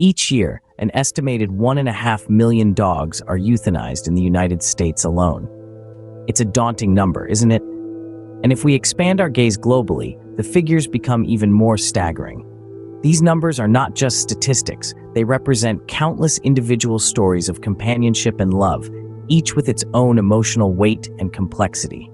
Each year, an estimated 1.5 million dogs are euthanized in the United States alone. It's a daunting number, isn't it? And if we expand our gaze globally, the figures become even more staggering. These numbers are not just statistics, they represent countless individual stories of companionship and love, each with its own emotional weight and complexity.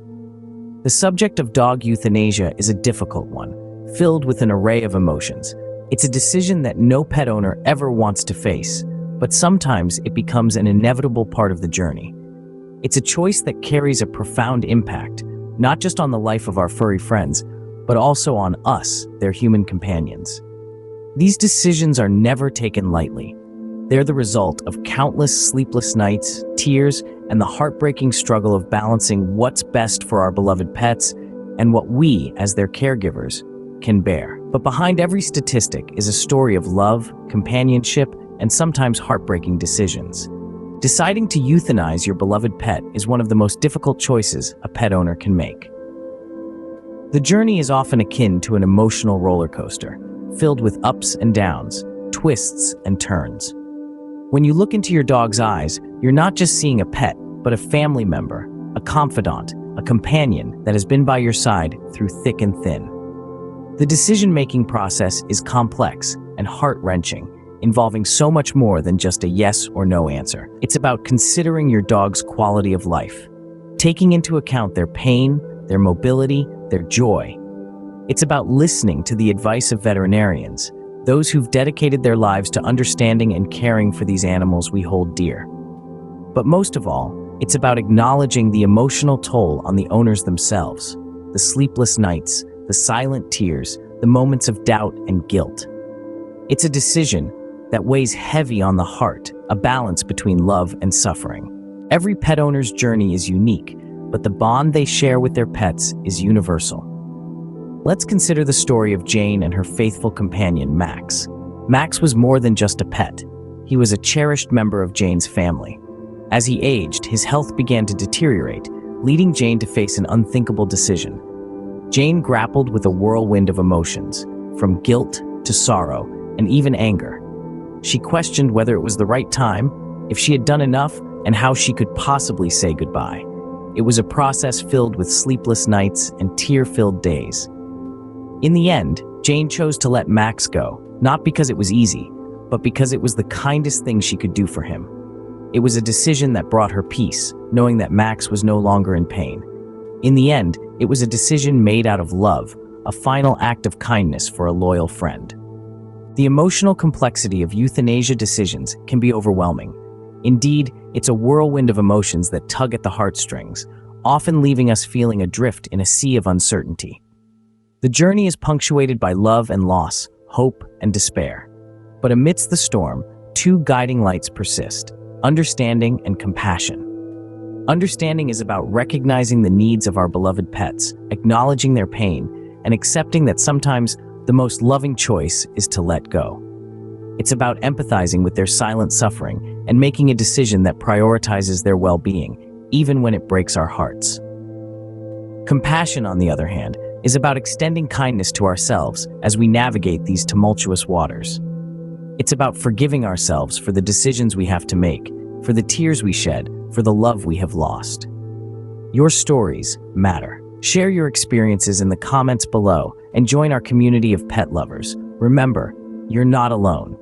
The subject of dog euthanasia is a difficult one, filled with an array of emotions. It's a decision that no pet owner ever wants to face, but sometimes it becomes an inevitable part of the journey. It's a choice that carries a profound impact, not just on the life of our furry friends, but also on us, their human companions. These decisions are never taken lightly. They're the result of countless sleepless nights, tears, and the heartbreaking struggle of balancing what's best for our beloved pets and what we, as their caregivers, can bear. But behind every statistic is a story of love, companionship, and sometimes heartbreaking decisions. Deciding to euthanize your beloved pet is one of the most difficult choices a pet owner can make. The journey is often akin to an emotional roller coaster, filled with ups and downs, twists and turns. When you look into your dog's eyes, you're not just seeing a pet, but a family member, a confidant, a companion that has been by your side through thick and thin. The decision-making process is complex and heart-wrenching, involving so much more than just a yes or no answer. It's about considering your dog's quality of life, taking into account their pain, their mobility, their joy. It's about listening to the advice of veterinarians, those who've dedicated their lives to understanding and caring for these animals we hold dear. But most of all, it's about acknowledging the emotional toll on the owners themselves, the sleepless nights, the silent tears, the moments of doubt and guilt. It's a decision that weighs heavy on the heart, a balance between love and suffering. Every pet owner's journey is unique, but the bond they share with their pets is universal. Let's consider the story of Jane and her faithful companion, Max. Max was more than just a pet. He was a cherished member of Jane's family. As he aged, his health began to deteriorate, leading Jane to face an unthinkable decision. Jane grappled with a whirlwind of emotions, from guilt to sorrow, and even anger. She questioned whether it was the right time, if she had done enough, and how she could possibly say goodbye. It was a process filled with sleepless nights and tear-filled days. In the end, Jane chose to let Max go, not because it was easy, but because it was the kindest thing she could do for him. It was a decision that brought her peace, knowing that Max was no longer in pain. In the end, it was a decision made out of love, a final act of kindness for a loyal friend. The emotional complexity of euthanasia decisions can be overwhelming. Indeed, it's a whirlwind of emotions that tug at the heartstrings, often leaving us feeling adrift in a sea of uncertainty. The journey is punctuated by love and loss, hope and despair. But amidst the storm, two guiding lights persist: understanding and compassion. Understanding is about recognizing the needs of our beloved pets, acknowledging their pain, and accepting that sometimes the most loving choice is to let go. It's about empathizing with their silent suffering and making a decision that prioritizes their well-being, even when it breaks our hearts. Compassion, on the other hand, is about extending kindness to ourselves as we navigate these tumultuous waters. It's about forgiving ourselves for the decisions we have to make, for the tears we shed, for the love we have lost. Your stories matter. Share your experiences in the comments below and join our community of pet lovers. Remember, you're not alone.